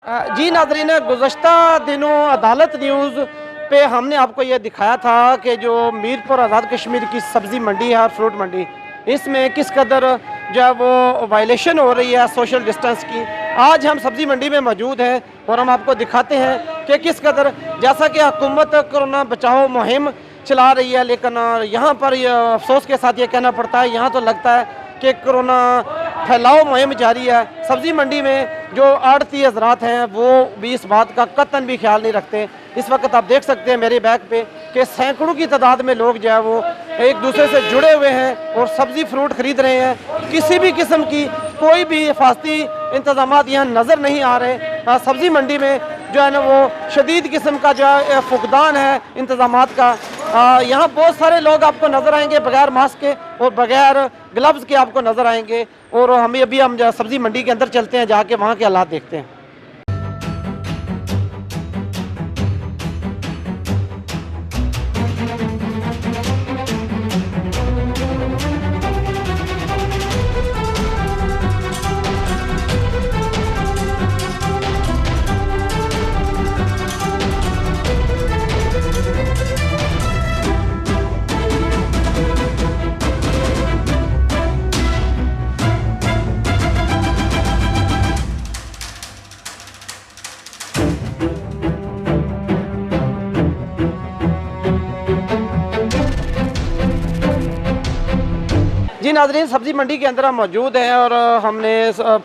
जी नाज़रीन, गुज़श्ता दिनों अदालत न्यूज़ पे हमने आपको ये दिखाया था कि जो मीरपुर आज़ाद कश्मीर की सब्ज़ी मंडी है और फ्रूट मंडी, इसमें किस कदर जो है वो वायलेशन हो रही है सोशल डिस्टेंस की। आज हम सब्ज़ी मंडी में मौजूद हैं और हम आपको दिखाते हैं कि किस कदर, जैसा कि हुकूमत कोरोना बचाओ मुहिम चला रही है, लेकिन यहाँ पर अफसोस के साथ ये कहना पड़ता है, यहाँ तो लगता है कि कोरोना फैलाव मुहिम जारी है। सब्ज़ी मंडी में जो आड़ती हज़रात हैं वो भी इस बात का कतन भी ख्याल नहीं रखते। इस वक्त आप देख सकते हैं मेरे बैग पे कि सैकड़ों की तादाद में लोग जो है वो एक दूसरे से जुड़े हुए हैं और सब्ज़ी फ्रूट ख़रीद रहे हैं। किसी भी किस्म की कोई भी हिफाजती इंतज़ाम यहाँ नज़र नहीं आ रहे। सब्ज़ी मंडी में जो है ना वो शदीद किस्म का जो है फुकदान है इंतज़ामात का। यहाँ बहुत सारे लोग आपको नज़र आएंगे बगैर मास्क के और बगैर ग्लव्स के आपको नज़र आएंगे। और हम सब्ज़ी मंडी के अंदर चलते हैं, जाके वहाँ के हालात देखते हैं। जी नाज़रीन, सब्ज़ी मंडी के अंदर हम मौजूद हैं और हमने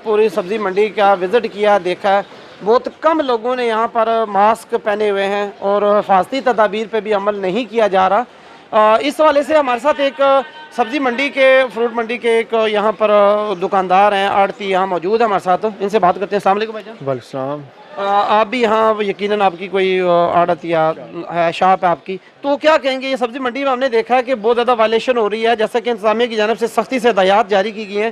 पूरी सब्ज़ी मंडी का विज़िट किया, देखा है बहुत कम लोगों ने यहाँ पर मास्क पहने हुए हैं और हिफाजती तदाबीर पे भी अमल नहीं किया जा रहा। इस वाले से हमारे साथ एक सब्ज़ी मंडी के फ्रूट मंडी के एक यहाँ पर दुकानदार हैं, आड़ती यहाँ मौजूद है हमारे साथ, इनसे बात करते हैं। अस्सलाम वालेकुम भाईजान। वालेकुम। आप भी यहाँ यकीनन आपकी कोई आड़त या है शॉप है आपकी, तो क्या कहेंगे ये सब्ज़ी मंडी में हमने देखा है कि बहुत ज़्यादा वायलेशन हो रही है, जैसा कि इंतज़ामिया की जानिब से सख्ती से हिदायत जारी की गई हैं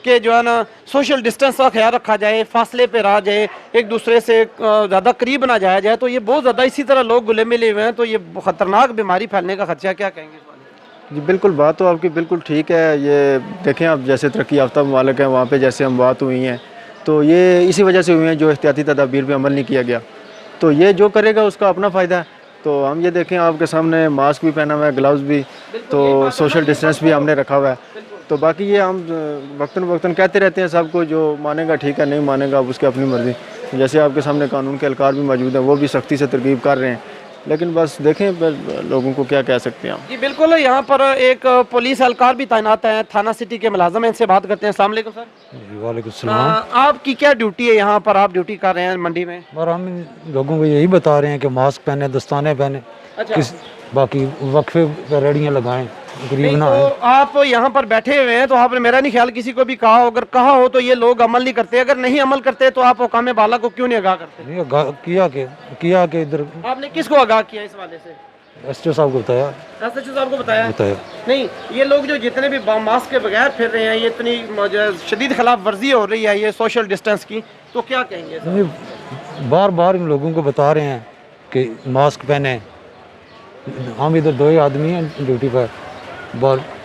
कि जो है ना सोशल डिस्टेंस का ख्याल रखा जाए, फासले पे रहा जाए, एक दूसरे से ज़्यादा करीब ना जाया जाए। तो ये बहुत ज़्यादा इसी तरह लोग गुले मिले हुए हैं, तो ये ख़तरनाक बीमारी फैलने का खदशा, क्या कहेंगे इस बारे में? जी बिल्कुल, बात तो आपकी बिल्कुल ठीक है। ये देखें आप, जैसे तरक्की याफ्ता ममालिक हैं वहाँ पे जैसे हम बात हुई हैं, तो ये इसी वजह से हुई हैं जो एहतियाती तदाबीर पे अमल नहीं किया गया। तो ये जो करेगा उसका अपना फ़ायदा है। तो हम ये देखें आपके सामने मास्क भी पहना हुआ है, ग्लव्स भी, तो सोशल डिस्टेंस भी हमने रखा हुआ है। तो बाकी ये हम वक्तन वक्तन कहते रहते हैं सबको, जो मानेगा ठीक है, नहीं मानेगा अब उसकी अपनी मर्ज़ी। जैसे आपके सामने कानून के एहलकार भी मौजूद हैं, वो भी सख्ती से तरगीब कर रहे हैं, लेकिन बस देखें पर लोगों को क्या कह सकते हैं हम। जी बिल्कुल, यहाँ पर एक पुलिस एहलकार भी तैनात है, थाना सिटी के मुलाजम हैं, इनसे बात करते हैं। अस्सलाम वालेकुम सर। वालेकुम सलाम। आपकी क्या ड्यूटी है यहाँ पर, आप ड्यूटी कर रहे हैं मंडी में? और हम लोगों को यही बता रहे हैं कि मास्क पहने, दस्ताने पहने, अच्छा। बाकी वक्फे पर रेडियाँ लगाएं, गरीब ना तो आए। आप यहाँ पर बैठे हुए हैं, तो आपने मेरा नहीं ख्याल किसी को भी कहा हो, अगर कहा हो तो ये लोग अमल नहीं करते। अगर नहीं अमल करते तो आप हुकाम बाला को क्यों नहीं आगाह करते? नहीं किया के इधर आपने किसको आगाह किया इस वाले से? एसटीओ साहब को बताया एसएचओ साहब को बताया? नहीं, ये लोग जो जितने भी मास्क के बगैर फिर रहे हैं, ये इतनी शदीद खिलाफ वर्जी हो रही है ये सोशल डिस्टेंस की, तो क्या कहेंगे? बार बार इन लोगों को बता रहे हैं कि मास्क पहने। हम इधर 2 ही आदमी हैं ड्यूटी पर,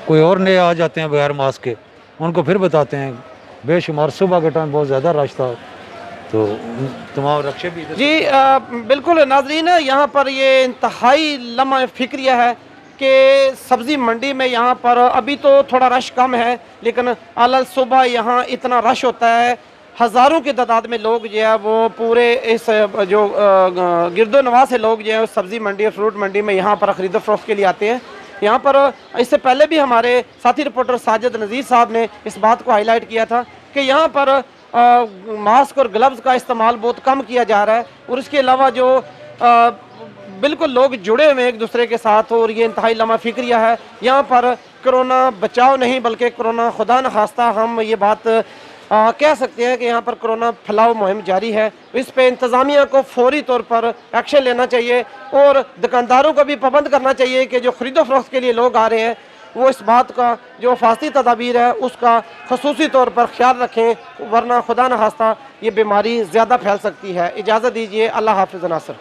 कोई और नए आ जाते हैं बगैर मास्क के, उनको फिर बताते हैं। बेशुमार सुबह के टाइम बहुत ज़्यादा रश था, तो तमाम रक्षे भी। जी बिल्कुल नाज़रीन, यहाँ पर ये इंतहाई लम्हा फिक्रिया है कि सब्ज़ी मंडी में यहाँ पर अभी तो थोड़ा रश कम है, लेकिन अलग सुबह यहाँ इतना रश होता है, हज़ारों की तादाद में लोग जो है वो पूरे इस जो गिरदो नवाह से लोग जो है सब्ज़ी मंडी और फ्रूट मंडी में यहाँ पर ख़रीदो फरोख्त के लिए आते हैं। यहाँ पर इससे पहले भी हमारे साथी रिपोर्टर साजिद नज़ीर साहब ने इस बात को हाईलाइट किया था कि यहाँ पर मास्क और ग्लव्स का इस्तेमाल बहुत कम किया जा रहा है, और इसके अलावा जो बिल्कुल लोग जुड़े हुए हैं एक दूसरे के साथ, और ये इंतहाई लम्हा फिक्रिया है। यहाँ पर कोरोना बचाव नहीं बल्कि कोरोना खुदा न खास्ता हम ये बात कह सकते हैं कि यहाँ पर कोरोना फैलाव मुहिम जारी है। इस पे इंतज़ामिया को फौरी तौर पर एक्शन लेना चाहिए और दुकानदारों को भी पाबंद करना चाहिए कि जो ख़रीदो फरोख्त के लिए लोग आ रहे हैं वो इस बात का जो हिफाजती तदाबीर है उसका खसूसी तौर पर ख्याल रखें, वरना खुदा न खास्ता ये बीमारी ज़्यादा फैल सकती है। इजाज़त दीजिए, अल्लाह हाफ़िज़ नासर।